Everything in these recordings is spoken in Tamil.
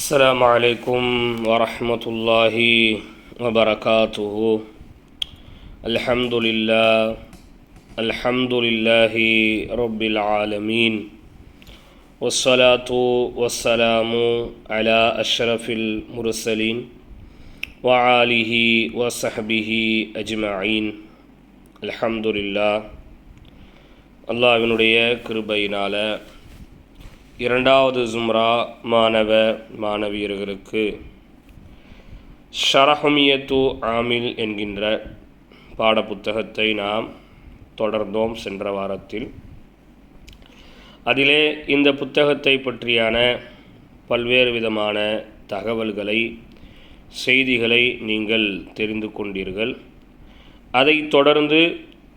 السلام عليكم ورحمة الله وبركاته. الحمد لله رب العالمين، والصلاة والسلام على أشرف المرسلين وآله وصحبه أجمعين. الحمد لله. அல்லாஹ்வினுடைய கிருபையினால இரண்டாவது ஜும்ரா மாணவ மாணவியர்களுக்கு ஷரஹுமியத்து ஆமில் என்கின்ற பாடப்புத்தகத்தை நாம் தொடர்ந்தோம் சென்ற வாரத்தில். அதிலே இந்த புத்தகத்தை பற்றியான பல்வேறு விதமான தகவல்களை, செய்திகளை நீங்கள் தெரிந்து கொண்டீர்கள். அதை தொடர்ந்து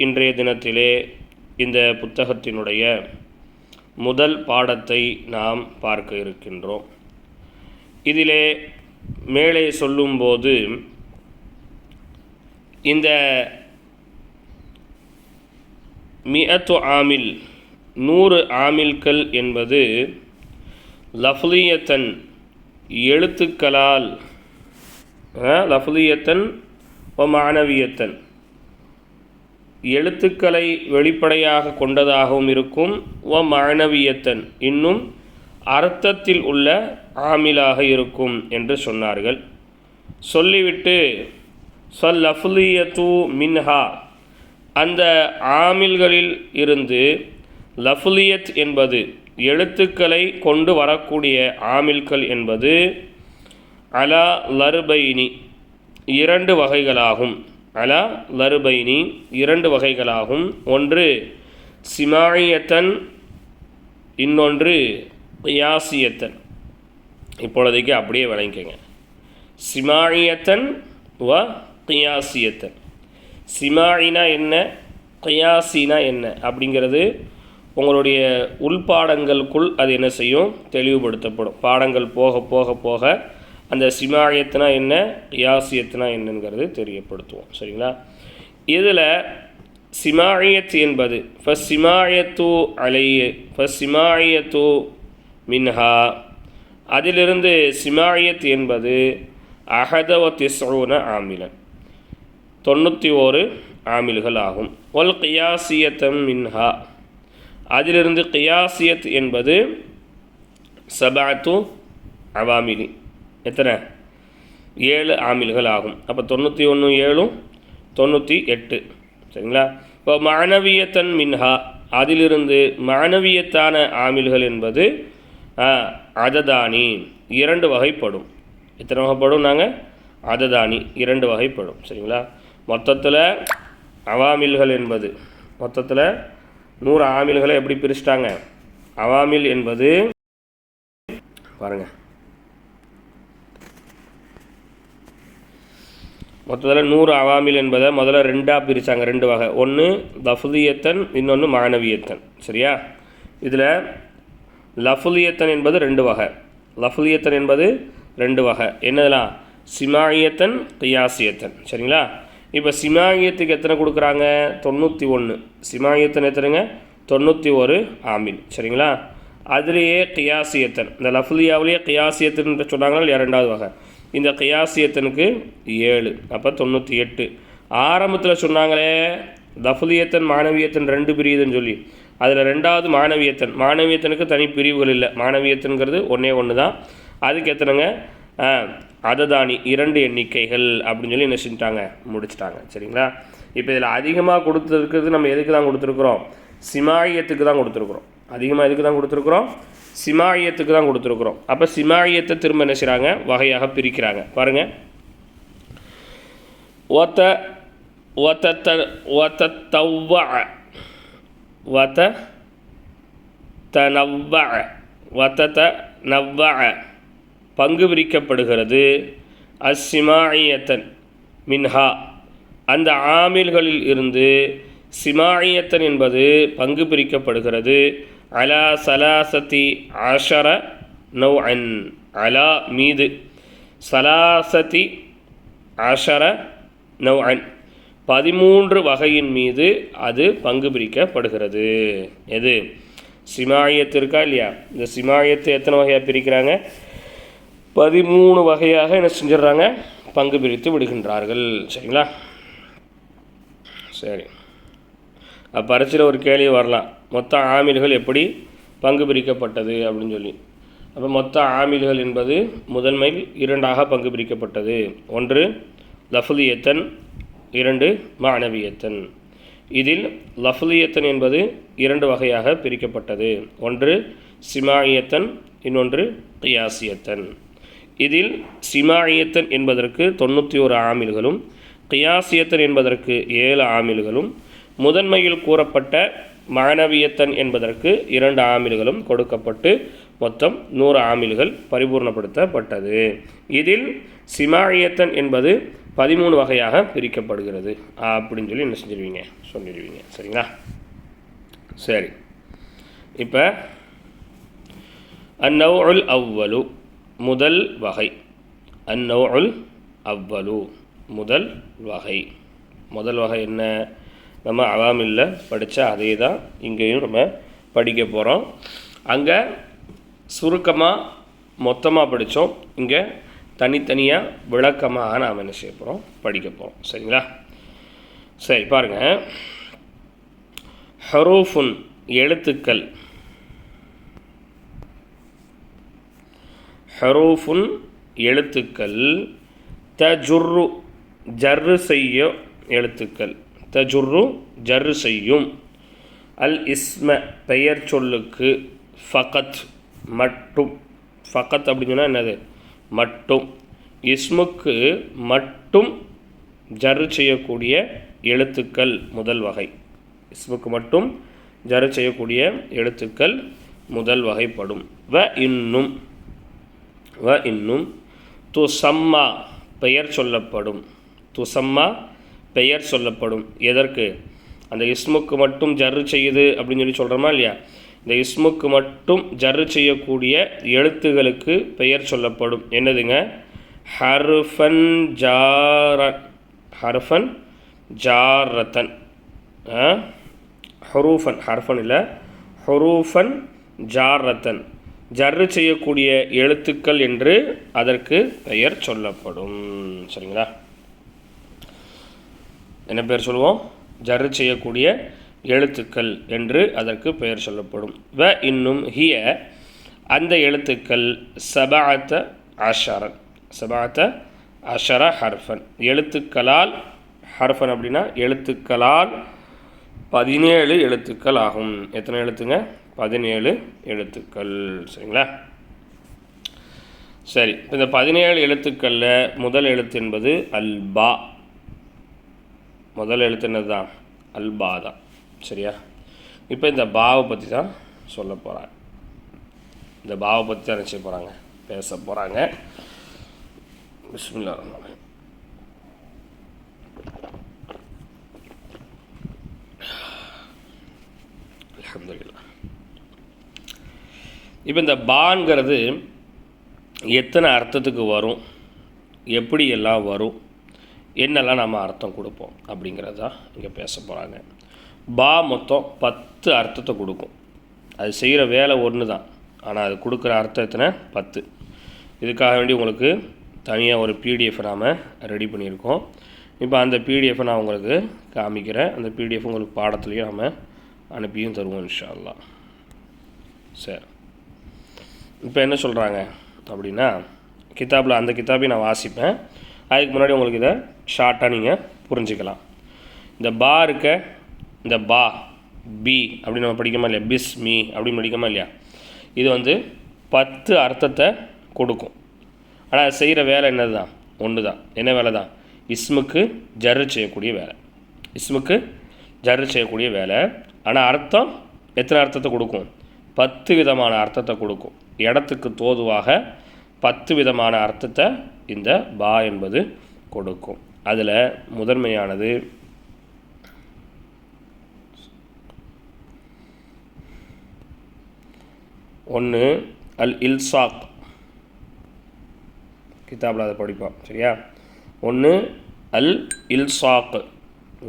இன்றைய தினத்திலே இந்த புத்தகத்தினுடைய முதல் பாடத்தை நாம் பார்க்க இருக்கின்றோம். இதிலே மேலே சொல்லும்போது இந்த மிஅத்து ஆமில் 100 ஆமில்கள் என்பது லஃப்லியத்தன் எழுத்துக்களால், லஃப்லியத்தன் வ மானவியத்தன் எழுத்துக்களை வெளிப்படையாக கொண்டதாகவும் இருக்கும். வ மானவியத்தன் இன்னும் அர்த்தத்தில் உள்ள ஆமிலாக இருக்கும் என்று சொன்னார்கள். சொல்லிவிட்டு சொல் லஃப்லியத்து மின்ஹா, அந்த ஆமில்களில் இருந்து லஃப்லியத் என்பது எழுத்துக்களை கொண்டு வரக்கூடிய ஆமில்கள் என்பது அலா லர்பைனி 2 வகைகளாகும். அலா லர்பைனி 2 வகைகளாகும். ஒன்று சிமாயியத்தன், இன்னொன்று கியாசியத்தன். இப்பொழுதைக்கு அப்படியே விளங்கிக்கங்க. சிமாயியத்தன் வ கியாசியத்தன். சிமாயினா என்ன, கியாசினா என்ன அப்படிங்கிறது உங்களுடைய உள்பாடங்களுக்குள் அது என்ன செய்யும், தெளிவுபடுத்தப்படும். பாடங்கள் போக போக போக அந்த சிமாயத்துனா என்ன, கியாசியத்துனா என்னங்கிறது தெரியப்படுத்துவோம். சரிங்களா? இதில் சிமாயத் என்பது ஃபஸ்ஸிமாயத்து அலைய ஃபஸ்ஸிமாயத்து மின்ஹா, அதிலிருந்து சிமாயத் என்பது அஹத வ திஸ்ஊன ஆமிலன் 91 ஆமில்கள் ஆகும். ஒல் கியாசியத்தம் மின்ஹா, அதிலிருந்து கியாசியத் என்பது சபஅத்து அவாமிலி, எத்தனை 7 ஆமில்கள் ஆகும். அப்போ 91 7 98. சரிங்களா? இப்போ மானவியத்தன் மின்ஹா, அதிலிருந்து மானவியத்தான ஆமில்கள் என்பது அததானி 2 வகைப்படும். எத்தனை வகைப்படும்? நாங்கள் அததானி 2 வகைப்படும். சரிங்களா? மொத்தத்தில் அவாமில்கள் என்பது மொத்தத்தில் 100 ஆமில்களை எப்படி பிரிச்சிட்டாங்க? அவாமில் என்பது பாருங்கள், மொத்தத்தில் 100 அவாமில் என்பதை முதல்ல 2ஆக பிரித்தாங்க. 2 வகை. ஒன்று லஃப்லியத்தன், இன்னொன்று மானவியத்தன். சரியா? இதில் லஃப்லியத்தன் என்பது 2 வகை. லஃப்லியத்தன் என்பது 2 வகை. என்னதெல்லாம்? சிமாயியத்தன், கியாசியத்தன். சரிங்களா? இப்போ சிமாயியத்துக்கு எத்தனை கொடுக்குறாங்க? 91. சிமாயியத்தன் எத்தனைங்க? 91 ஆமில். சரிங்களா? அதுலேயே கியாசியத்தன், இந்த லஃப்லியாவிலேயே கியாசியத்தன் சொன்னாங்கன்னா 2வது வகை. இந்த கியாசியத்தனுக்கு 7, அப்போ 98. ஆரம்பத்தில் சொன்னாங்களே லஃப்லியத்தன் மானவியத்தன் 2 பிரியுதுன்னு சொல்லி, அதில் 2வது மானவியத்தன். மானவியத்தனுக்கு தனி பிரிவுகள் இல்லை. மானவியத்தனுங்கிறது ஒன்று தான். அதுக்கு எத்தனைங்க? அததானி 2 எண்ணிக்கைகள் அப்படின்னு சொல்லி என்ன செஞ்சுட்டாங்க, முடிச்சுட்டாங்க. சரிங்களா? இப்போ இதில் அதிகமாக கொடுத்துருக்கிறது நம்ம எதுக்கு தான் கொடுத்துருக்குறோம்? சிமாயியத்துக்கு தான் கொடுத்துருக்குறோம். அதிகமாக எதுக்கு தான் கொடுத்துருக்குறோம்? சிமாயியத்துக்கு தான் கொடுத்துருக்குறோம். அப்போ சிமாயியத்தை திரும்ப என்ன செய்கிறாங்க, வகையாக பிரிக்கிறாங்க. பாருங்கள், பங்கு பிரிக்கப்படுகிறது. அஸ்ஸிமாயியத்தன் மின்ஹா, அந்த ஆமில்களில் இருந்து சிமாயியத்தன் என்பது பங்கு பிரிக்கப்படுகிறது. அலா சலாசத்தி அஷர நௌஅன், அலா மீது, சலாசத்தி அஷர நௌஅன் 13 வகையின் மீது அது பங்கு பிரிக்கப்படுகிறது. எது? சிமாயத்து இருக்கா இல்லையா? இந்த சிமாயத்து எத்தனை வகையாக பிரிக்கிறாங்க? 13 வகையாக என்ன செஞ்சிடறாங்க, பங்கு பிரித்து விடுகின்றார்கள். சரிங்களா? சரி, பரீட்சையில் ஒரு கேள்வி வரலாம், மொத்த ஆமில்கள் எப்படி பங்கு பிரிக்கப்பட்டது அப்படின்னு சொல்லி. அப்போ மொத்த ஆமில்கள் என்பது முதன்மை 2ஆக பங்கு பிரிக்கப்பட்டது. 1 லஃப்லியத்தன், 2 மஅனவியத்தன். இதில் லஃப்லியத்தன் என்பது 2 வகையாக பிரிக்கப்பட்டது. 1 சிமாயியத்தன், இன்னொன்று கியாசியத்தன். இதில் சிமாயியத்தன் என்பதற்கு 91 ஆமில்களும், கியாசியத்தன் என்பதற்கு 7 ஆமில்களும், முதன்மையில் கூறப்பட்ட மஅனவியத்தன் என்பதற்கு 2 ஆமில்களும் கொடுக்கப்பட்டு மொத்தம் 100 ஆமில்கள் பரிபூர்ணப்படுத்தப்பட்டது. இதில் சிமாயியத்தன் என்பது 13 வகையாக பிரிக்கப்படுகிறது அப்படின்னு சொல்லி என்ன செஞ்சிருவீங்க, சொல்லிடுவீங்க. சரிங்களா? சரி, இப்போ அந்நௌஉல் அவ்வலு, முதல் வகை. அந்நௌஉல் அவ்வலு, முதல் வகை. முதல் வகை என்ன? நம்ம அவாமில்ல படித்த அதே தான் இங்கேயும் நம்ம படிக்க போகிறோம். அங்கே சுருக்கமாக மொத்தமாக படித்தோம், இங்கே தனித்தனியாக விளக்கமாக நாம் என்ன செய்ய போகிறோம், படிக்க போகிறோம். சரிங்களா? சரி, பாருங்கள். ஹரூஃபுன், எழுத்துக்கள். ஹரூஃபுன், எழுத்துக்கள். தஜுர்ரு, ஜர்ரு செய்ய எழுத்துக்கள். தஜுர்ரு, ஜர்ரு செய்யும். அல் இஸ்ம, பெயர் சொல்லுக்கு. ஃபகத், மட்டும். ஃபகத் அப்படின்னு சொன்னால் என்னது? மட்டும். இஸ்முக்கு மட்டும் ஜர்ரு செய்யக்கூடிய எழுத்துக்கள் முதல் வகை. இஸ்முக்கு மட்டும் ஜர்ரு செய்யக்கூடிய எழுத்துக்கள் முதல் வகைப்படும். வ இன்னும், வ இன்னும். துசம்மா, பெயர் சொல்லப்படும். துசம்மா, பெயர் சொல்லப்படும். எதற்கு? அந்த இஸ்முக்கு மட்டும் ஜர்ரு செய்யுது அப்படின்னு சொல்லி சொல்கிறோமா இல்லையா? இந்த இஸ்முக்கு மட்டும் ஜர்ரு செய்யக்கூடிய எழுத்துகளுக்கு பெயர் சொல்லப்படும். என்னதுங்க? ஹர்ஃபன் ஜார, ஹர்ஃபன் ஜாரத்தன். ஹுரூஃபன், ஹர்ஃபன் இல்லை, ஹுரூஃபன் ஜாரத்தன், ஜர்ரு செய்யக்கூடிய எழுத்துக்கள் என்று அதற்கு பெயர் சொல்லப்படும். சரிங்களா? என்ன பெயர் சொல்லுவோம்? ஜர்ரு செய்யக்கூடிய எழுத்துக்கள் என்று அதற்கு பெயர் சொல்லப்படும். வ இன்னும் ஹிய, அந்த எழுத்துக்கள் சபஅத அஷர, சபஅத அஷர ஹர்ஃபன், எழுத்துக்களால். ஹர்ஃபன் அப்படின்னா எழுத்துக்களால் 17 எழுத்துக்கள் ஆகும். எத்தனை எழுத்துங்க? 17 எழுத்துக்கள். சரிங்களா? சரி, இந்த 17 எழுத்துக்களில் முதல் எழுத்து என்பது அல்பா. முதல் எழுத்து என்னது தான்? அல்பா தான். சரியா? இப்போ இந்த பாவை பற்றி தான் சொல்ல போகிறாங்க. இந்த பாவை பற்றி தான் நினச்சி போகிறாங்க, பேச போகிறாங்க. பிஸ்மில்லாஹ் ரஹ்மான் ரஹீம். அல்ஹம்துலில்லாஹ். இப்போ இந்த பாங்கிறது எத்தனை அர்த்தத்துக்கு வரும், எப்படி எல்லாம் வரும், என்னெல்லாம் நம்ம அர்த்தம் கொடுப்போம் அப்படிங்கிறது தான் இங்கே பேச போகிறாங்க. பா மொத்தம் 10 அர்த்தத்தை கொடுக்கும். அது செய்கிற வேலை ஒன்று தான், ஆனால் அது கொடுக்குற அர்த்தம் எத்தனை? 10. இதுக்காக வேண்டி உங்களுக்கு தனியாக ஒரு பிடிஎஃப் நாம் ரெடி பண்ணியிருக்கோம். இப்போ அந்த பிடிஎஃப்பை நான் உங்களுக்கு காமிக்கிறேன். அந்த பிடிஎஃப் உங்களுக்கு பாடத்துலேயும் நம்ம அனுப்பியும் தருவோம் இன்ஷா அல்லாஹ். சரி, இப்போ என்ன சொல்கிறாங்க அப்படின்னா, கிதாபில் அந்த கிதாபையும் நான் வாசிப்பேன். அதுக்கு முன்னாடி உங்களுக்கு இதை ஷார்ட்டாக நீங்கள் புரிஞ்சுக்கலாம். இந்த பா இருக்க, இந்த பா, பி அப்படின்னு நம்ம படிக்கமா இல்லையா? பிஸ் மீ அப்படின்னு படிக்கமா இல்லையா? இது வந்து 10 அர்த்தத்தை கொடுக்கும். ஆனால் அது செய்கிற வேலை என்னது தான்? ஒன்று தான். என்ன வேலை தான்? இஸ்முக்கு ஜர்ரு செய்யக்கூடிய வேலை. இஸ்முக்கு ஜர்ரு செய்யக்கூடிய வேலை. ஆனால் அர்த்தம் எத்தனை அர்த்தத்தை கொடுக்கும்? 10 விதமான அர்த்தத்தை கொடுக்கும். இடத்துக்கு தோதுவாக 10 விதமான அர்த்தத்தை இந்த பா என்பது கொடுக்கும். அதில் முதன்மையானது ஒன்று அல் இல்சாக். கிதாபில் அதை படிப்போம். சரியா? ஒன்று அல் இல்சாக்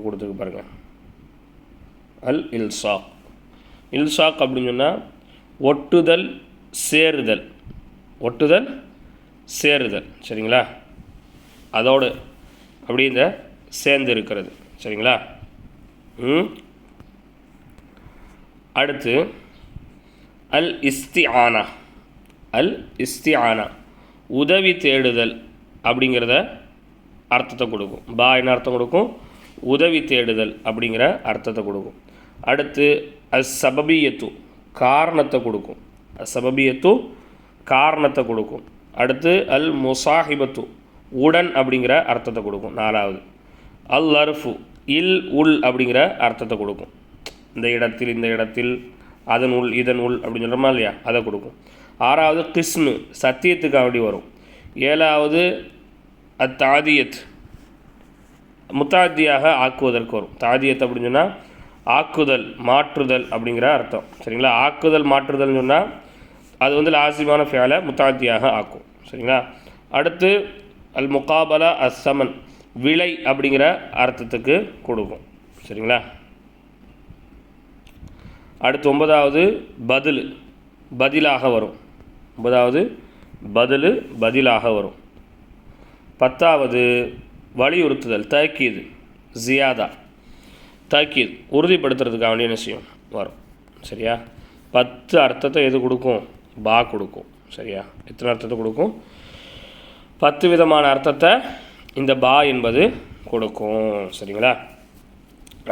கொடுத்துருக்கு பாருங்கள். அல் இல்சாக். இல்சாக் அப்படின்னு சொன்னால் ஒட்டுதல், சேருதல். ஒட்டுதல், சேருதல். சரிங்களா? அதோடு அப்படி இந்த சேர்ந்து இருக்கிறது. சரிங்களா? அடுத்து அல் இஸ்திஆனா. அல் இஸ்திஆனா உதவி தேடுதல் அப்படிங்கிறத அர்த்தத்தை கொடுக்கும். பா என்ன அர்த்தம் கொடுக்கும்? உதவி தேடுதல் அப்படிங்கிற அர்த்தத்தை கொடுக்கும். அடுத்து அஸ் சபபியத்து காரணத்தை கொடுக்கும். அஸ் சபபியத்து காரணத்தை கொடுக்கும். அடுத்து அல் முசாஹிபத்து உடன் அப்படிங்கிற அர்த்தத்தை கொடுக்கும். நாலாவது அல் அர்ஃபு இல் உள் அப்படிங்கிற அர்த்தத்தை கொடுக்கும். இந்த இடத்தில், இந்த இடத்தில், அதன் உள், இதன் உள் அப்படின்னு சொல்கிறோமா இல்லையா, அதை கொடுக்கும். ஆறாவது கிஸ்மு சத்தியத்துக்காக வேண்டி வரும். ஏழாவது தாதியத் முத்தாத்தியாக ஆக்குவதற்கு வரும். தாதியத் அப்படின்னு சொன்னால் ஆக்குதல், மாற்றுதல் அப்படிங்கிற அர்த்தம். சரிங்களா? ஆக்குதல் மாற்றுதல்னு சொன்னால் அது வந்து லாசிமான ஃபேலை முத்தாத்தியாக ஆக்கும். சரிங்களா? அடுத்து அல் முகாபலா அஸ்ஸமன் விலை அப்படிங்கிற அர்த்தத்துக்கு கொடுக்கும். சரிங்களா? அடுத்து 9வது பதில் பதிலாக வரும். 9வது பதிலாக வரும். 10வது வலியுறுத்துதல் தக்கீது ஜியாதா தக்கீத் உறுதிப்படுத்துறதுக்காக வேண்டிய விஷயம் வரும். சரியா? 10 அர்த்தத்தை எது கொடுக்கும்? பா கொடுக்கும். சரியா? எத்தனை அர்த்தத்தை கொடுக்கும்? 10 விதமான அர்த்தத்தை இந்த பா என்பது கொடுக்கும். சரிங்களா?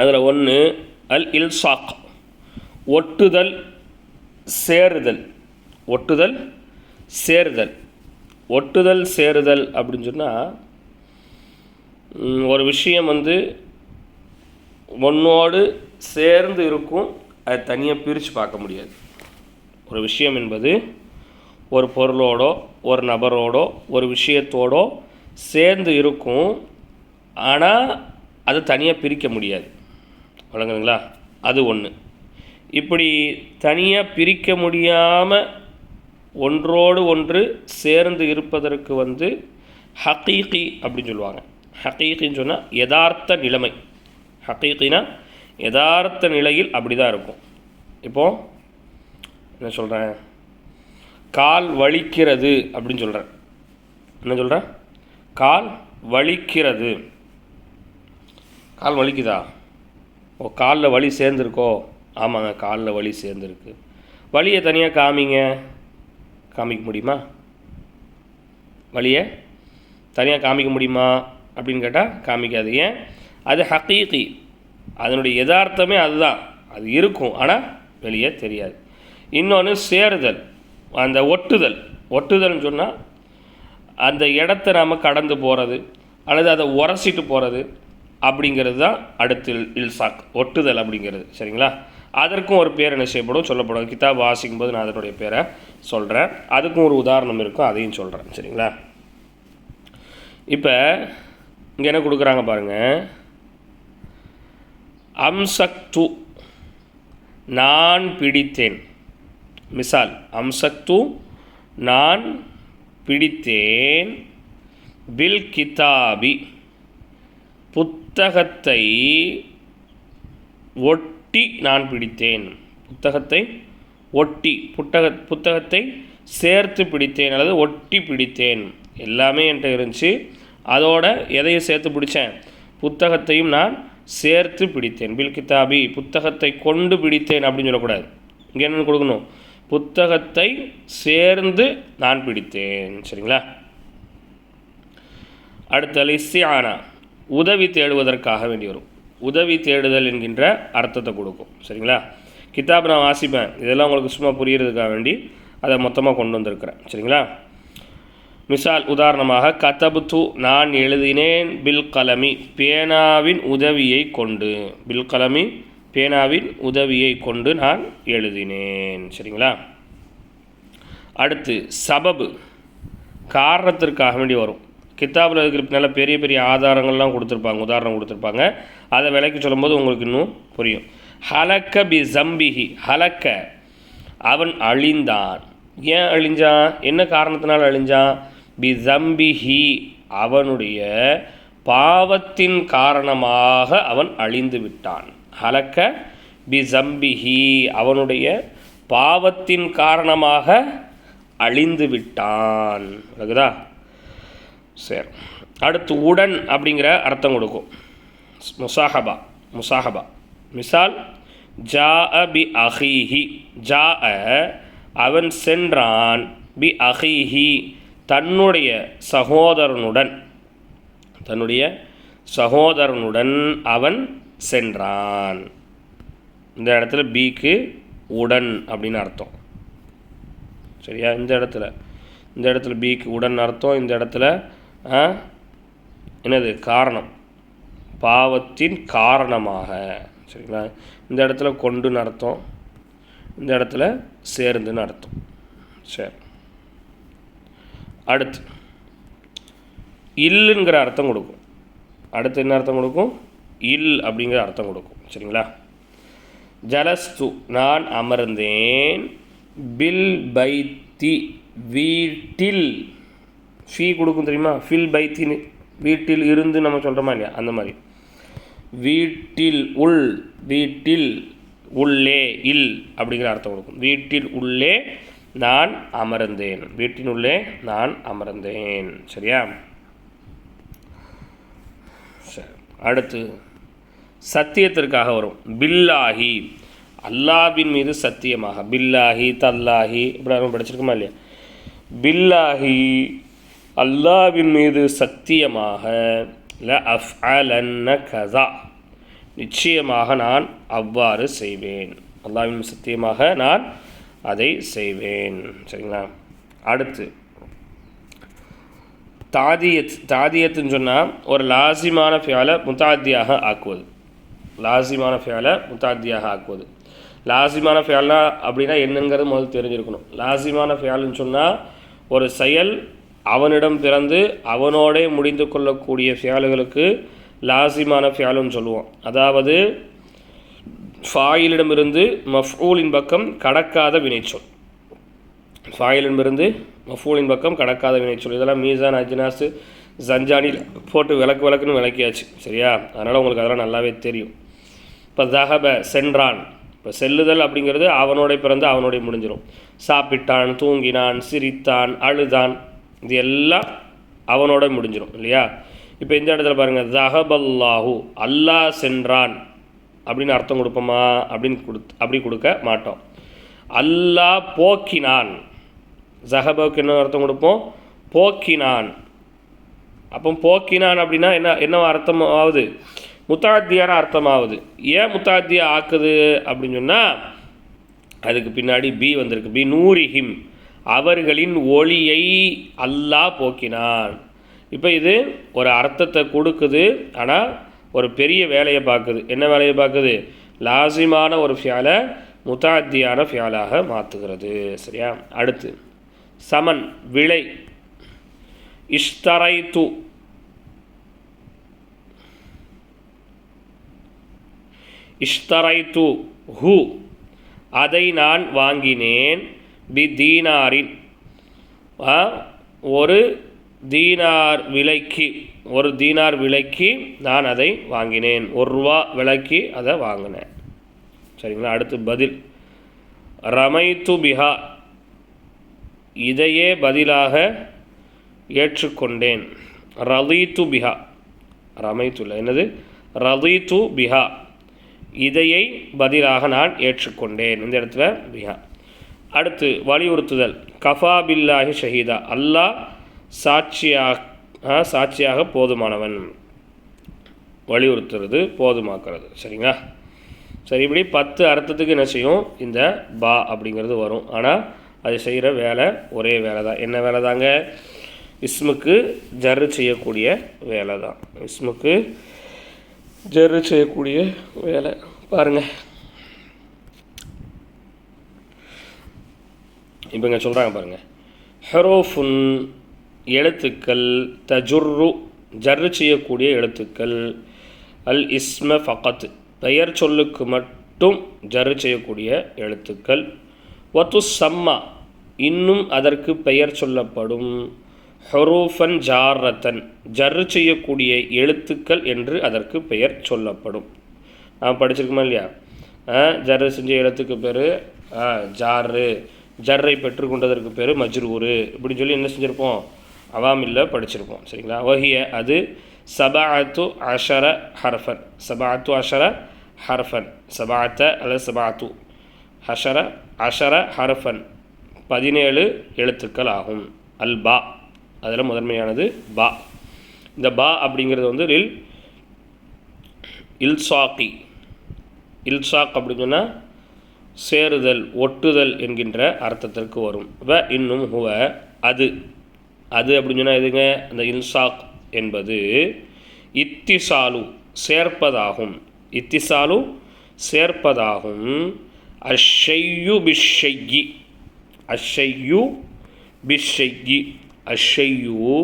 அதில் ஒன்று அல் இல்சாக் ஒட்டுதல் சேருதல். ஒட்டுதல் சேருதல். ஒட்டுதல் சேருதல் அப்படின்னு சொன்னால் ஒரு விஷயம் வந்து ஒன்றோடு சேர்ந்து இருக்கும், அதை தனியாக பிரித்து பார்க்க முடியாது. ஒரு விஷயம் என்பது ஒரு பொருளோடோ ஒரு நபரோடோ ஒரு விஷயத்தோடோ சேர்ந்து இருக்கும், ஆனால் அது தனியாக பிரிக்க முடியாது. வழங்குதுங்களா? அது ஒன்று. இப்படி தனியாக பிரிக்க முடியாமல் ஒன்றோடு ஒன்று சேர்ந்து இருப்பதற்கு வந்து ஹகீகி அப்படின்னு சொல்லுவாங்க. ஹகீகின்னு சொன்னால் யதார்த்த நிலைமை. ஹகீகினா யதார்த்த நிலையில் அப்படி தான் இருக்கும். இப்போது என்ன சொல்கிறேன்? கால் வலிக்கிறது அப்படின்னு சொல்கிறேன். என்ன சொல்கிறேன்? கால் வலிக்கிறது. கால் வலிக்குதா? ஓ, காலில் வலி சேர்ந்துருக்கோ? ஆமாங்க, காலில் வலி சேர்ந்துருக்கு. வலியை தனியாக காமிக்க முடியுமா? வலியை தனியாக காமிக்க முடியுமா அப்படின்னு கேட்டால் காமிக்காது. ஏன்? அது ஹகீகி, அதனுடைய யதார்த்தமே அதுதான். அது இருக்கும், ஆனால் வெளியே தெரியாது. இன்னொன்று சேருதல், அந்த ஒட்டுதல்னு சொன்னால் அந்த இடத்த நாம் கடந்து போகிறது அல்லது அதை உரசிட்டு போகிறது அப்படிங்கிறது தான் அடுத்து இல்சாக் ஒட்டுதல் அப்படிங்கிறது. சரிங்களா? அதற்கும் ஒரு பேர் என்ன செய்யப்படும், சொல்லப்படும். கிதாப் வாசிக்கும் போது நான் அதனுடைய பேரை சொல்கிறேன். அதுக்கும் ஒரு உதாரணம் இருக்கும், அதையும் சொல்கிறேன். சரிங்களா? இப்போ இங்கே என்ன கொடுக்குறாங்க பாருங்கள். அம்சக்து நான் பிடித்தேன். மிசால் அம்சக்து நான் பிடித்தேன். பில் கிதாபி புத்தகத்தை ஒட்டி நான் பிடித்தேன். புத்தகத்தை ஒட்டி புத்தகத்தை சேர்த்து பிடித்தேன் அல்லது ஒட்டி பிடித்தேன். எல்லாமே என்கிட்ட இருந்துச்சு, அதோட எதையும் சேர்த்து பிடித்தேன்? புத்தகத்தையும் நான் சேர்த்து பிடித்தேன். பில் கிதாபி புத்தகத்தை கொண்டு பிடித்தேன் அப்படின்னு சொல்லக்கூடாது. இங்கே என்னென்னு கொடுக்கணும்? புத்தகத்தை சேர்ந்து நான் பிடித்தேன். சரிங்களா? அடுத்த இஸ்திஆனா உதவி தேடுவதற்காக வேண்டி வரும். உதவி தேடுதல் என்கின்ற அர்த்தத்தை கொடுக்கும். சரிங்களா? கிதாப் நான் வாசிப்பேன், இதெல்லாம் உங்களுக்கு சும்மா புரியறதுக்காக வேண்டி அதை மொத்தமாக கொண்டு வந்திருக்கிறேன். சரிங்களா? மிசால் உதாரணமாக கதபுத்து நான் எழுதினேன். பில் கலமி பேனாவின் உதவியை கொண்டு. பில் கலமி பேனாவின் உதவியை கொண்டு நான் எழுதினேன். சரிங்களா? அடுத்து சபபு காரணத்திற்காக வேண்டி வரும். கிதாபில் இருக்கிற நல்ல பெரிய பெரிய ஆதாரங்கள்லாம் கொடுத்துருப்பாங்க, உதாரணம் கொடுத்துருப்பாங்க. அதை விலைக்கு சொல்லும்போது உங்களுக்கு இன்னும் புரியும். ஹலக்க பி ஜம்பிஹி ஹலக்க அவன் அழிந்தான். ஏன் அழிஞ்சான்? என்ன காரணத்தினால் அழிஞ்சான்? பி ஜம்பிஹி அவனுடைய பாவத்தின் காரணமாக அவன் அழிந்து விட்டான். ஹலக்க பி ஜம்பிஹி அவனுடைய பாவத்தின் காரணமாக அழிந்து விட்டான். இருக்குதா? சரி, அடுத்து உடன் அப்படிங்கிற அர்த்தம் கொடுக்கும். முசாஹபா. மிசால் ஜா பி அஹீஹி. ஜா அவன் சென்றான், பி அஹீஹி தன்னுடைய சகோதரனுடன் அவன் சென்றான். இந்த இடத்துல பிக்கு உடன் அப்படின்னு அர்த்தம். சரியா? இந்த இடத்துல பிக்கு உடன் அர்த்தம். இந்த இடத்துல என்னது? காரணம், பாவத்தின் காரணமாக. சரிங்களா? இந்த இடத்துல கொண்டுன்னு அர்த்தம், இந்த இடத்துல சேர்ந்துன்னு அர்த்தம். சரி, அடுத்து இல்லுங்கிற அர்த்தம் கொடுக்கும். அடுத்து என்ன அர்த்தம் கொடுக்கும்? இல் அப்படிங்கிற அர்த்தம் கொடுக்கும். சரிங்களா? ஜலஸ்து நான் அமர்ந்தேன், பில் பைத்தி வீட்டில். ஃபீ கொடுக்கும் தெரியுமா? ஃபில் பைத்தின்னு வீட்டில் இருந்து நம்ம சொல்கிறோமா இல்லையா? அந்த மாதிரி வீட்டில் வீட்டில் உள்ளே இல் அப்படிங்கிற அர்த்தம் கொடுக்கும். வீட்டில் உள்ளே நான் அமர்ந்தேன், வீட்டின் உள்ளே நான் அமர்ந்தேன். சரியா? சரி, அடுத்து சத்தியத்திற்காக வரும். பில்லாஹி அல்லாஹ்வின் மீது சத்தியமாக. பில்லாஹி தல்லாஹி இப்படி படிச்சிருக்குமா இல்லையா? பில்லாஹி அல்லாஹ்வின் மீது சத்தியமாக, ல அஃஅலன்ன கஸா நிச்சயமாக நான் அவ்வாறு செய்வேன். அல்லாஹ்வின் சத்தியமாக நான் அதை செய்வேன். சரிங்களா? அடுத்து தாதியத்துன்னு சொன்னால் ஒரு லாசிமான ஃபியாலை முத்தாத்தியாக ஆக்குவது. லாசிமான ஃபியால்னா அப்படின்னா என்னங்கிறது முதல் தெரிஞ்சிருக்கணும். லாசிமான ஃபியால்னு சொன்னால் ஒரு செயல் அவனிடம் பிறந்து அவனோடே முடிந்து கொள்ளக்கூடிய ஃபியாலுகளுக்கு லாசிமான ஃபியாலுன்னு சொல்லுவோம். அதாவது ஃபாயிலிடமிருந்து மஃஊலின் பக்கம் கடக்காத வினைச்சொல். கடக்காத வினைச்சொல். இதெல்லாம் மீசான், அஜ்னாஸ், ஜஞ்சானில் போட்டு விளக்குன்னு விளக்கியாச்சு. சரியா? அதனால் உங்களுக்கு அதெல்லாம் நல்லாவே தெரியும். இப்போ தஹப சென்றான். இப்போ செல்லுதல் அப்படிங்கிறது அவனோட பிறந்து அவனோடைய முடிஞ்சிடும். சாப்பிட்டான், தூங்கினான், சிரித்தான், அழுதான், இது எல்லாம் அவனோட முடிஞ்சிடும் இல்லையா? இப்போ இந்த இடத்துல பாருங்கள், தஹபல்லாஹு அல்லாஹ் சென்றான் அப்படின்னு அர்த்தம் கொடுப்போமா? அப்படி கொடுக்க மாட்டோம். அல்லாஹ் போக்கினான். ஜஹபுக்கு என்ன அர்த்தம் கொடுப்போம்? போக்கினான். அப்போ போக்கினான் அப்படின்னா என்ன அர்த்தம் ஆகுது? முத்தாத்தியான அர்த்தமாகுது. ஏன் முத்தாத்தியா ஆக்குது அப்படின்னு சொன்னால் அதுக்கு பின்னாடி பி வந்திருக்கு. பி நூரிஹிம் அவர்களின் ஒளியை அல்லாஹ் போக்கினான். இப்போ இது ஒரு அர்த்தத்தை கொடுக்குது, ஆனால் ஒரு பெரிய வேலையை பார்க்குது. என்ன வேலையை பார்க்குது? லாசிமான ஒரு ஃபியாலை முத்தாத்தியான ஃபியாலாக மாற்றுகிறது. சரியா? அடுத்து சமன் விலை. இஷ்தரைத்து ஹு அதை நான் வாங்கினேன், பி தீனாரின் ஒரு தீனார் விலைக்கு நான் அதை வாங்கினேன். ₹1 விலைக்கு அதை வாங்கினேன். சரிங்களா? அடுத்து பதில். ரமைத்து பிஹா இதையே பதிலாக ஏற்றுக்கொண்டேன். ரதீத்து பிஹா ரமைத்துல்ல என்னது? ரதீத்து பிஹா இதையை பதிலாக நான் ஏற்றுக்கொண்டேன். இந்த இடத்துல பிஹா. அடுத்து வலியுறுத்துதல். கஃபா பில்லாஹி ஷஹீதா அல்லாஹ் சாட்சியாக போதுமானவன். வலியுறுத்துறது, போதுமாக்குறது. சரிங்களா? சரி, இப்படி 10 அர்த்தத்துக்கு என்ன செய்யும்? இந்த பா அப்படிங்கிறது வரும். ஆனால் அது செய்கிற வேலை ஒரே வேலை தான். என்ன வேலை தாங்க? இஸ்முக்கு ஜர்ரு செய்யக்கூடிய வேலை தான். இஸ்முக்கு ஜர்ரு செய்யக்கூடிய வேலை. பாருங்கள், இப்போ இங்கே சொல்கிறாங்க பாருங்கள். ஹரோஃபுன் எழுத்துக்கள், தஜுர்ரு ஜர்ரு செய்யக்கூடிய எழுத்துக்கள், அல் இஸ்ம ஃபகத் பெயர் சொல்லுக்கு மட்டும் ஜர்ரு செய்யக்கூடிய எழுத்துக்கள், வத்து சம்மா இன்னும் அதற்கு பெயர் சொல்லப்படும், ஹுரூஃபன் ஜாரத்தன் ஜர்ரு செய்யக்கூடிய எழுத்துக்கள் என்று அதற்கு பெயர் சொல்லப்படும். நாம் படிச்சிருக்கோமா இல்லையா? ஜர்ரு செஞ்ச எழுத்துக்கு பேர் ஜாரு, ஜர்ரை பெற்றுக்கொண்டதற்கு பேர் மஜ்ரூரு, இப்படின்னு சொல்லி என்ன செஞ்சுருப்போம்? அவாமில்ல படிச்சிருப்போம். சரிங்களா? வஹிய அது சபாஅத்து அஷர ஹர்ஃபன், சபாஅத்து அஷர ஹர்ஃபன், சபாஅத்த அல்லது சபாஅத்து ஹஷர அஷர ஹர்ஃபன் 17 எழுத்துக்கள் ஆகும். அல் பா அதில் முதன்மையானது பா. இந்த பா அப்படிங்கிறது வந்து இல்சாக்கி, இல்சாக் அப்படின்னு சொன்னால் சேருதல், ஒட்டுதல் என்கின்ற அர்த்தத்திற்கு வரும். வ இன்னும் ஹுவ அது, அது அப்படின்னு சொன்னால் எதுங்க? அந்த இல்சாக் என்பது இத்திசாலு சேர்ப்பதாகும், இத்திசாலு சேர்ப்பதாகும். அஷ்ஷையு பிஷ்ஷையி, அஷ்ஷையு பிஷ்ஷையி, அஷ்ஷையு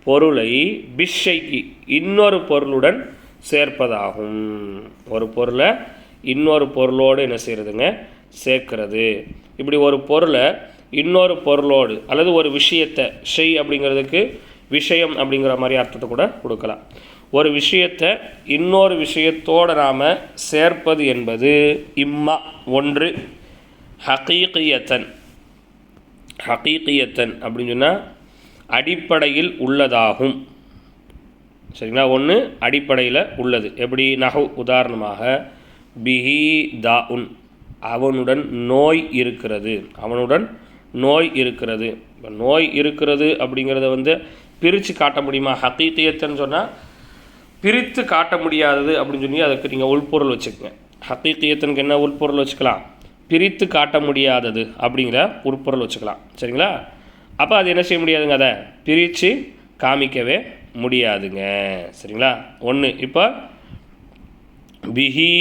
பொருளை பிஷ்ஷையி இன்னொரு பொருளுடன் சேர்ப்பதாகும். ஒரு பொருளை இன்னொரு பொருளோடு என்ன செய்கிறதுங்க? சேர்க்கிறது. இப்படி ஒரு பொருளை இன்னொரு பொருளோடு அல்லது ஒரு விஷயத்தை, ஷெய் அப்படிங்கிறதுக்கு விஷயம் அப்படிங்கிற மாதிரி அர்த்தத்தை கூட கொடுக்கலாம். ஒரு விஷயத்தை இன்னொரு விஷயத்தோடு நாம் சேர்ப்பது என்பது இம்மா ஒன்று ஹகீகியத்தன், ஹகீகியத்தன் அப்படின்னு சொன்னால் அடிப்படையில் உள்ளதாகும். சரிங்களா? ஒன்று அடிப்படையில் உள்ளது. எப்படி? நஹு உதாரணமாக பிஹி தா உன், அவனுடன் நோய் இருக்கிறது, அவனுடன் நோய் இருக்கிறது. இப்போ நோய் இருக்கிறது அப்படிங்கிறத வந்து பிரித்து காட்ட முடியுமா? ஹகீகியத்தன்னு சொன்னால் பிரித்து காட்ட முடியாதது அப்படின்னு சொல்லி அதுக்கு நீங்கள் உள்பொருள் வச்சுக்கோங்க. ஹகீகியத்தனுக்கு என்ன உள்பொருள் வச்சுக்கலாம்? பிரித்து காட்ட முடியாதது அப்படிங்கிற உட்பொருள் வச்சுக்கலாம். சரிங்களா? அப்போ அது என்ன செய்ய முடியாதுங்க? அதை பிரித்து காமிக்கவே முடியாதுங்க. சரிங்களா? ஒன்று. இப்போ பிஹி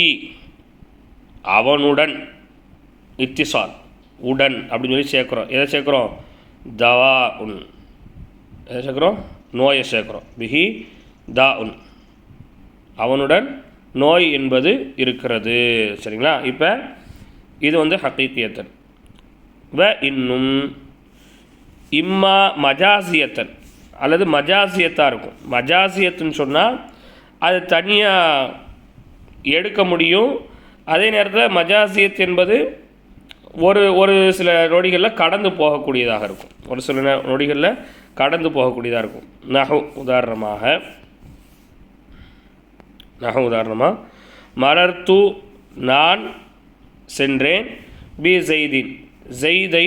அவனுடன், இத்திசால் உடன் அப்படின்னு சொல்லி சேர்க்குறோம். எதை சேர்க்குறோம்? தவா உன், எதை சேர்க்குறோம்? நோயை சேர்க்குறோம். பிஹி தா உன், அவனுடன் நோய் என்பது இருக்கிறது. சரிங்களா? இப்போ இது வந்து ஹகீகியத்தன். வ இன்னும் இம்மா மஜாசியத்தன் அல்லது மஜாசியத்தாக இருக்கும். மஜாசியத்துன்னு சொன்னால் அது தனியாக எடுக்க முடியும். அதே நேரத்தில் மஜாசியத் என்பது ஒரு சில நொடிகளில் கடந்து போகக்கூடியதாக இருக்கும். ஒரு சில நொடிகளில் கடந்து போகக்கூடியதாக இருக்கும். நஹு உதாரணமாக மரர்த்து நான் சென்றேன், பி ஜெய்தின் ஜெய்தை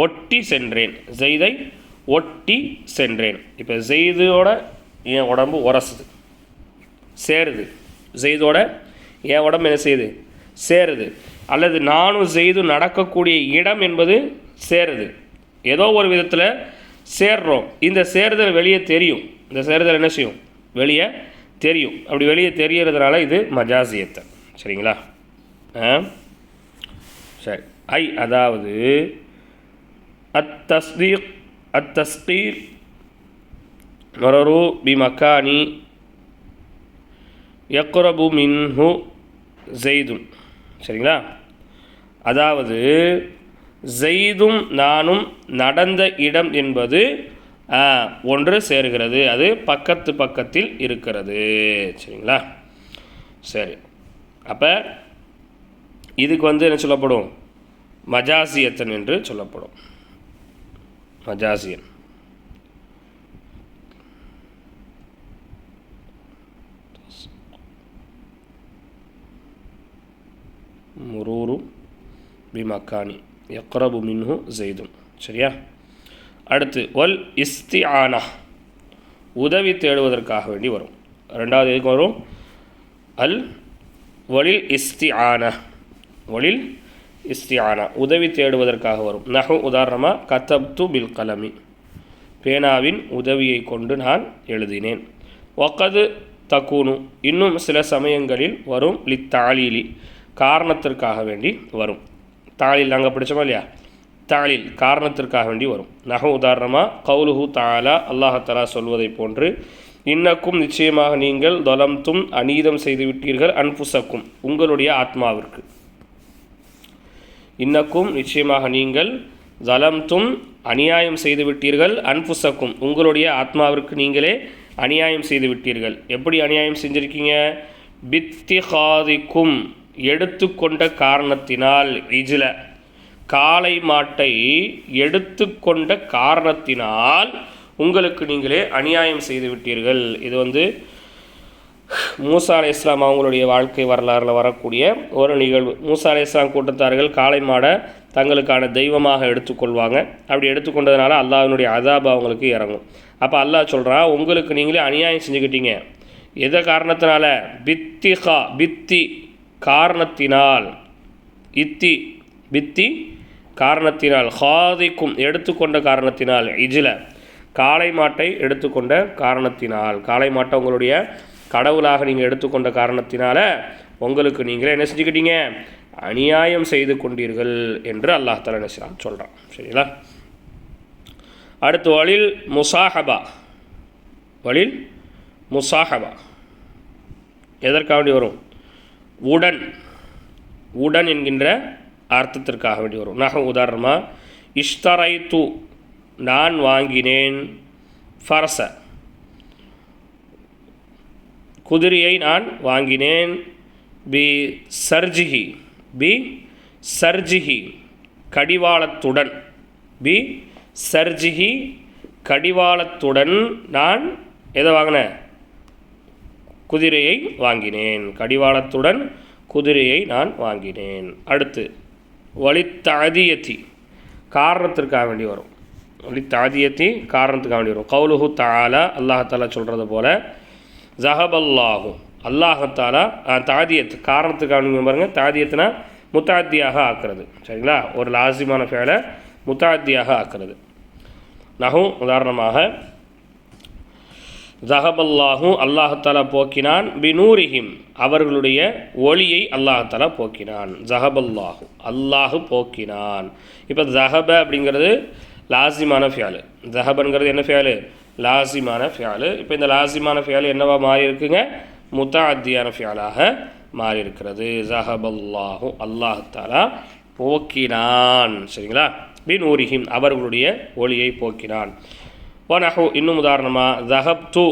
ஒட்டி சென்றேன், ஜெய்தை ஒட்டி சென்றேன். இப்போ ஜெய்தோட என் உடம்பு உரசுது, சேருது. ஜெய்தோட என் உடம்பு என்ன செய்யுது? சேருது. அல்லது நானும் ஜெய்தும் நடக்கக்கூடிய இடம் என்பது சேருது. ஏதோ ஒரு விதத்தில் சேர்றோம். இந்த சேருதல் வெளியே தெரியும். இந்த சேருதல் என்ன செய்யும்? வெளியே தெரியும். அப்படி வெளியே தெரியறதுனால இது மஜாசியத்தன். சரிங்களா? சரி. ஐ அதாவது அத்தஸ்கீர் மரரு பி மக்கானி யக்ரபு மின்ஹு ஜெய்துன். சரிங்களா? அதாவது ஜெய்தும் நானும் நடந்த இடம் என்பது ஒன்று சேருகிறது, அது பக்கத்தில் இருக்கிறது. சரிங்களா? சரி. அப்போ இதுக்கு வந்து என்ன சொல்லப்படும்? மஜாசியத்தன் என்று சொல்லப்படும். மஜாசியன். முரூரு பிமக்கானி யக்ரபு மின்ஹு ஜெய்துன். சரியா? அடுத்து வல் இஸ்திஆனா, உதவி தேடுவதற்காக வேண்டி வரும். ரெண்டாவது எதுக்கு வரும்? அல் வலில் இஸ்திஆனா, வலில் இஸ்திஆனா உதவி தேடுவதற்காக வரும். நஹு உதாரணமாக கதப்து பில் கலமி, பேனாவின் உதவியை கொண்டு நான் எழுதினேன். வக்கது தக்கூனு, இன்னும் சில சமயங்களில் வரும். லித்தாலீலி, காரணத்திற்காக வேண்டி வரும். தாளில் நாங்கள் படித்தோமா இல்லையா? தாளில் காரணத்திற்காக வேண்டி வரும். நஹு உதாரணமாக கவுலுஹு தஆலா, அல்லாஹ் சொல்வதை போன்று, இன்னக்கும் நிச்சயமாக நீங்கள் தொலம்தும் அநீதம் செய்துவிட்டீர்கள், அன்புசக்கும் உங்களுடைய ஆத்மாவிற்கு. இன்னக்கும் நிச்சயமாக நீங்கள் ஜலம்தும் அநியாயம் செய்துவிட்டீர்கள், அன்புசக்கும் உங்களுடைய ஆத்மாவிற்கு நீங்களே அநியாயம் செய்துவிட்டீர்கள். எப்படி அநியாயம் செஞ்சுருக்கீங்க? பித்திஹாதிக்கும் எடுத்துக்கொண்ட காரணத்தினால், இஜ்ல காளை மாட்டை எடுத்துக்கொண்ட காரணத்தினால், உங்களுக்கு நீங்களே அநியாயம் செய்து விட்டீர்கள். இது மூசா அலைஹிஸ்ஸலாம் அவங்களுடைய வாழ்க்கை வரலாறில் வரக்கூடிய ஒரு நிகழ்வு. மூசா அலைஹிஸ்ஸலாம் கூட்டத்தார்கள் காளை மாடை தங்களுக்கான தெய்வமாக எடுத்துக்கொள்வாங்க. அப்படி எடுத்துக்கொண்டதுனால அல்லாஹ்வினுடைய அதாபு அவங்களுக்கு இறங்கும். அப்போ அல்லாஹ் சொல்கிறான், உங்களுக்கு நீங்களே அநியாயம் செஞ்சுக்கிட்டீங்க. எதை காரணத்தினால? பித்தி காரணத்தினால், பித்தி காரணத்தினால், ஹாதிக்கும் எடுத்துக்கொண்ட காரணத்தினால், இஜில காளை மாட்டை எடுத்துக்கொண்ட காரணத்தினால், காளை மாட்டை உங்களுடைய கடவுளாக நீங்கள் எடுத்துக்கொண்ட காரணத்தினால உங்களுக்கு நீங்களே என்ன செஞ்சுக்கிட்டீங்க? அநியாயம் செய்து கொண்டீர்கள் என்று அல்லாஹ் தஆலா என்ன சொல்கிறான். சரிங்களா? அடுத்து வலில் முசாஹபா எதற்காக வேண்டி வரும்? உடன் என்கின்ற அர்த்தத்திற்காக வேண்டி வரும். உதாரணமாக இஷ்தரைத்து நான் வாங்கினேன், ஃபரச குதிரையை நான் வாங்கினேன், பி சர்ஜிஹி கடிவாளத்துடன், கடிவாளத்துடன் நான் எதை வாங்கினேன்? குதிரையை வாங்கினேன். கடிவாளத்துடன் குதிரையை நான் வாங்கினேன். அடுத்து வலித்தாதியத்தி காரணத்திற்காக வேண்டி வரும். வலித்தாதியத்தி காரணத்துக்காக வேண்டி வரும். கௌலுஹு தஆலா அல்லாஹ் தஆலா சொல்கிறது போல, ஜஹபல்லாஹு அல்லாஹத்தாலா தாதியத் காரணத்துக்காக பாருங்க. தாதியத்துனா முத்தாத்தியாக ஆக்கிறது. சரிங்களா? ஒரு லாசிமான ஃபேலை முத்தாத்தியாக ஆக்கிறது. உதாரணமாக ஜஹபல்லாஹு அல்லாஹத்தாலா போக்கினான், பினூரிஹிம் அவர்களுடைய ஒளியை அல்லாஹத்தாலா போக்கினான். ஜஹபல்லாஹு அல்லாஹு போக்கினான். இப்போ ஜஹப அப்படிங்கிறது லாசிமான ஃபியாலு. ஜஹபங்கிறது என்ன ஃபியாலு? லாசிமான ஃபியாலு. இப்போ இந்த லாசிமான ஃபியாலு என்னவா மாறி இருக்குங்க? முத்தாத்தியான ஃபியாலாக மாறி இருக்கிறது. ஜஹபல்லாஹு அல்லாஹ் தஆலா போக்கினான். சரிங்களா? பினூரிஹிம் அவர்களுடைய ஒளியை போக்கினான். வனஹு இன்னும் உதாரணமாக ஜஹப்து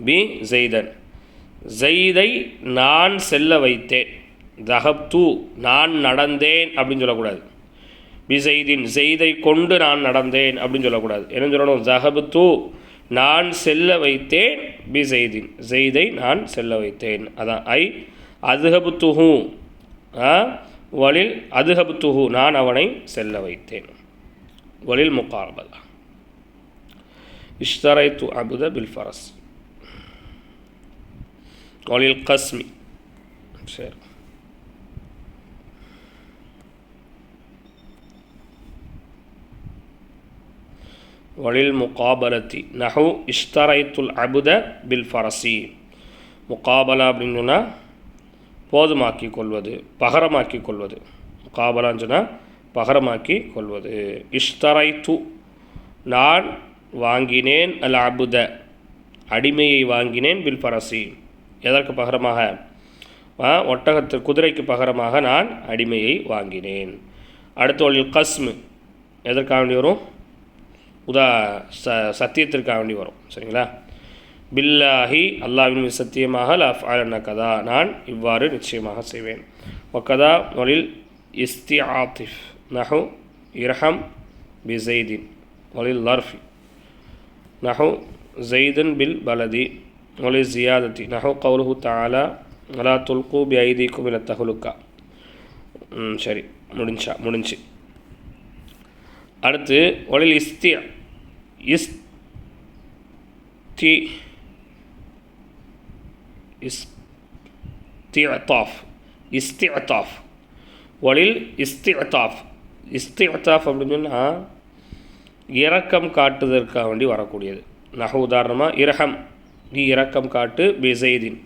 பி ஜெய்தன் ஜெய்தை நான் செல்ல வைத்தேன். ஜஹப்து நான் நடந்தேன் அப்படின்னு சொல்லக்கூடாது. பிசெய்தின் ஜெய்தை கொண்டு நான் நடந்தேன் அப்படின்னு சொல்லக்கூடாது. என்ன சொல்லணும்? ஜஹபத்து நான் செல்ல வைத்தேன், பிசெய்தின் ஜெய்தை நான் செல்ல வைத்தேன். அதான் அதுஹபுத்துஹு வலில் அதுஹபுத்துஹு நான் அவனை செல்ல வைத்தேன். வலில் முகாபலா இஷ்தரைத்து அபுத பில் ஃபரஸ் வலில் கஸ்மி. சரி, வலில் முகாபலத்தி இஷ்தரைத்துல் அபுத பில் ஃபரசி. முகாபலா அப்படின்னு சொன்னால் போதுமாக்கி கொள்வது, பகரமாக்கி கொள்வது. முகாபலான்னு சொன்னால் பகரமாக்கி கொள்வது. இஷ்தரைத்து நான் வாங்கினேன், அல் அபுத அடிமையை வாங்கினேன், பில் ஃபரசி எதற்கு பகரமாக? குதிரைக்கு பகரமாக நான் அடிமையை வாங்கினேன். அடுத்த வழியில் கஸ்மு எதற்காக வேண்டி வரும்? சத்தியத்திற்காக வேண்டி வரும். சரிங்களா? பில்லாஹி அல்லாஹ்வின் சத்தியமாக லஃஅலன கதா நான் இவ்வாறு நிச்சயமாக செய்வேன். வகதா வலில் இஸ்திஆத்திஃப் இரஹம் பி ஜெய்தின் வலில் லர்ஃபி ஜெய்தன் பில் பலதி வலில் ஜியாதத்தி கௌலுஹு தஆலா அலா துல்கு பி ஐதீக்கும் இல தஹலுக்கா. சரி, முடிஞ்சு. அடுத்து வலில் இஸ்திஅதாஃப் வலில் இஸ்திஅதாஃப் அப்படின்னு சொன்னால் இரக்கம் காட்டுவதற்காக வேண்டி வரக்கூடியது. உதாரணமாக இரஹம் நீ இரக்கம் காட்டு, பி ஜெய்தின்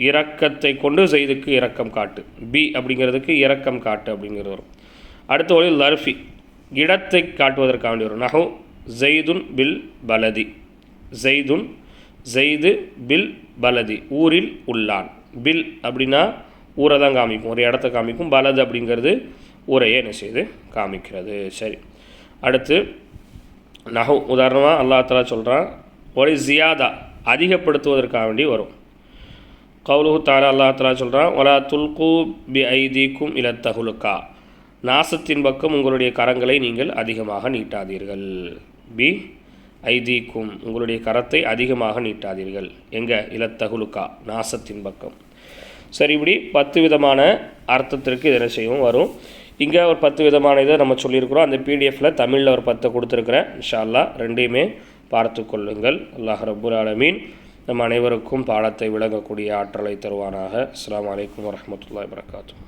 இரக்கத்தை கொண்டு ஜெய்துக்கு இரக்கம் காட்டு, பி அப்படிங்கிறதுக்கு இரக்கம் காட்டு அப்படிங்கிறது வரும். அடுத்த வழியில் லர்ஃபி இடத்தை காட்டுவதற்காக வேண்டி வரும். ஜெய்துன் பில் பலதி ஜெய்து பில் பலதி ஊரில் உள்ளான். பில் அப்படின்னா ஊரை தான் காமிக்கும், ஒரு இடத்த காமிக்கும். பலது அப்படிங்கிறது ஊரையே என்ன செய்து காமிக்கிறது. சரி, அடுத்து உதாரணமாக அல்லாஹ் தஆலா சொல்கிறான், ஒரு ஜியாதா அதிகப்படுத்துவதற்காக வேண்டி வரும். கௌலுஹு தஆலா அல்லாஹ் தஆலா சொல்கிறான், வலா துல்கு பி ஐதீக்கும் இல தஹலுக்கா நாசத்தின் பக்கம் உங்களுடைய கரங்களை நீங்கள் அதிகமாக நீட்டாதீர்கள். பி ஐதீக்கும் உங்களுடைய கரத்தை அதிகமாக நீட்டாதீர்கள். எங்கே? இலத்தகுலுக்கா நாசத்தின் பக்கம். சரி, இப்படி 10 விதமான அர்த்தத்திற்கு இது என்ன செய்யும் வரும். இங்கே ஒரு 10 விதமான இதை நம்ம சொல்லியிருக்கிறோம். அந்த பிடிஎஃப்பில் தமிழில் ஒரு 10 கொடுத்துருக்குறேன். இன்ஷா அல்லாஹ் ரெண்டையுமே பார்த்து கொள்ளுங்கள். அல்லாஹ் ரப்புல் ஆலமீன் நம் அனைவருக்கும் பாடத்தை விளங்கக்கூடிய ஆற்றலை தருவானாக. அஸ்ஸலாமு அலைக்கும் வரஹ்மத்துல்லாஹி வபரகாத்துஹு.